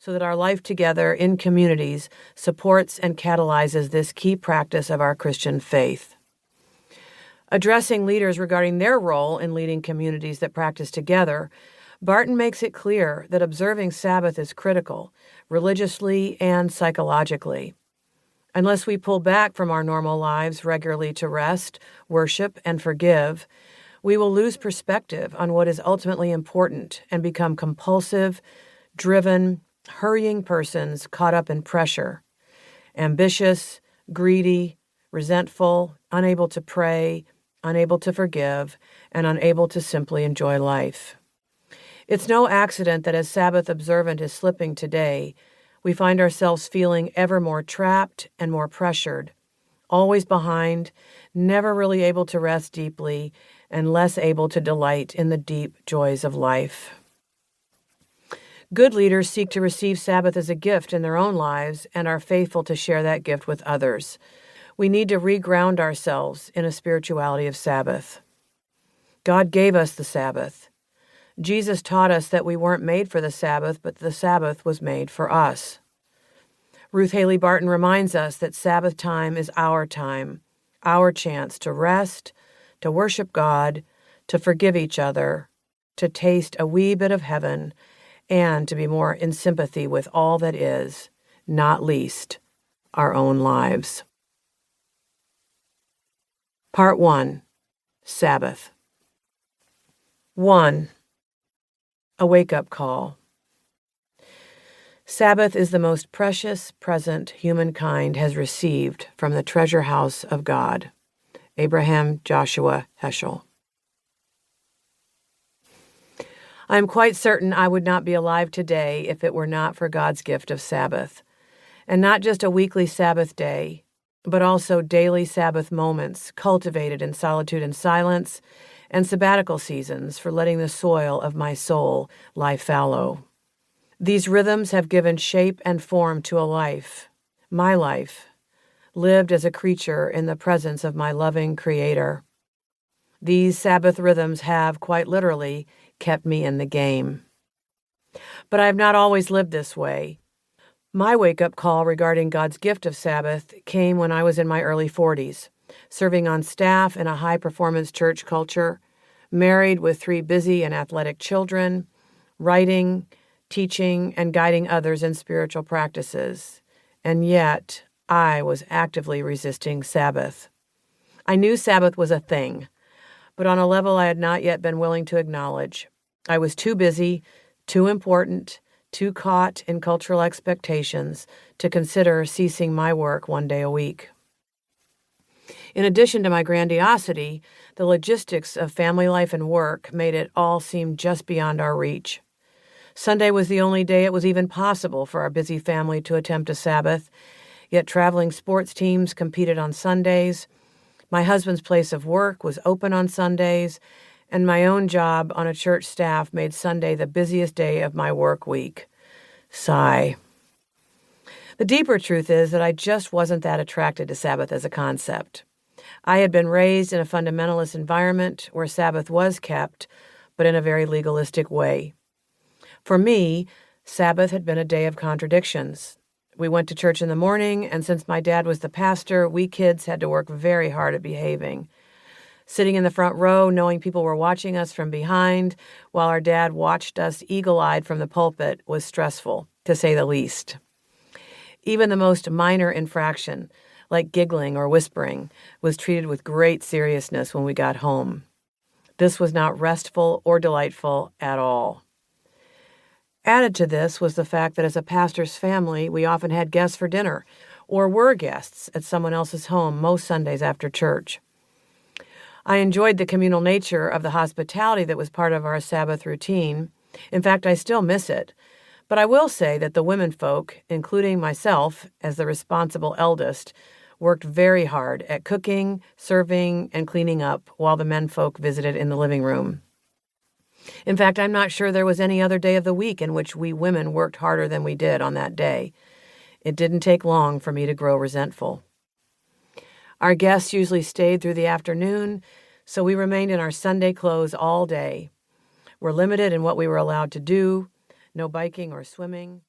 so that our life together in communities supports and catalyzes this key practice of our Christian faith. Addressing leaders regarding their role in leading communities that practice together, Barton makes it clear that observing Sabbath is critical, religiously and psychologically. Unless we pull back from our normal lives regularly to rest, worship, and forgive, we will lose perspective on what is ultimately important and become compulsive, driven, hurrying persons caught up in pressure, ambitious, greedy, resentful, unable to pray, unable to forgive, and unable to simply enjoy life. It's no accident that as Sabbath observant is slipping today, we find ourselves feeling ever more trapped and more pressured, always behind, never really able to rest deeply, and less able to delight in the deep joys of life. Good leaders seek to receive Sabbath as a gift in their own lives and are faithful to share that gift with others. We need to reground ourselves in a spirituality of Sabbath. God gave us the Sabbath. Jesus taught us that we weren't made for the Sabbath, but the Sabbath was made for us. Ruth Haley Barton reminds us that Sabbath time is our time, our chance to rest, to worship God, to forgive each other, to taste a wee bit of heaven, and to be more in sympathy with all that is, not least our own lives. Part 1. Sabbath. 1. A wake-up call. Sabbath is the most precious present humankind has received from the treasure house of God. Abraham Joshua Heschel. I am quite certain I would not be alive today if it were not for God's gift of Sabbath, and not just a weekly Sabbath day, but also daily Sabbath moments cultivated in solitude and silence, and sabbatical seasons for letting the soil of my soul lie fallow. These rhythms have given shape and form to a life, my life, lived as a creature in the presence of my loving Creator. These Sabbath rhythms have, quite literally, kept me in the game. But I have not always lived this way. My wake-up call regarding God's gift of Sabbath came when I was in my early 40s, serving on staff in a high-performance church culture, married with 3 busy and athletic children, writing, teaching, and guiding others in spiritual practices. And yet, I was actively resisting Sabbath. I knew Sabbath was a thing, but on a level I had not yet been willing to acknowledge. I was too busy, too important, too caught in cultural expectations to consider ceasing my work one day a week. In addition to my grandiosity, the logistics of family life and work made it all seem just beyond our reach. Sunday was the only day it was even possible for our busy family to attempt a Sabbath, yet traveling sports teams competed on Sundays. My husband's place of work was open on Sundays, and my own job on a church staff made Sunday the busiest day of my work week. Sigh. The deeper truth is that I just wasn't that attracted to Sabbath as a concept. I had been raised in a fundamentalist environment where Sabbath was kept, but in a very legalistic way. For me, Sabbath had been a day of contradictions. We went to church in the morning, and since my dad was the pastor, we kids had to work very hard at behaving. Sitting in the front row, knowing people were watching us from behind, while our dad watched us eagle-eyed from the pulpit, was stressful, to say the least. Even the most minor infraction, like giggling or whispering, was treated with great seriousness when we got home. This was not restful or delightful at all. Added to this was the fact that as a pastor's family, we often had guests for dinner, or were guests at someone else's home most Sundays after church. I enjoyed the communal nature of the hospitality that was part of our Sabbath routine. In fact, I still miss it. But I will say that the women folk, including myself as the responsible eldest, worked very hard at cooking, serving, and cleaning up while the men folk visited in the living room. In fact, I'm not sure there was any other day of the week in which we women worked harder than we did on that day. It didn't take long for me to grow resentful. Our guests usually stayed through the afternoon, so we remained in our Sunday clothes all day. We're limited in what we were allowed to do, no biking or swimming.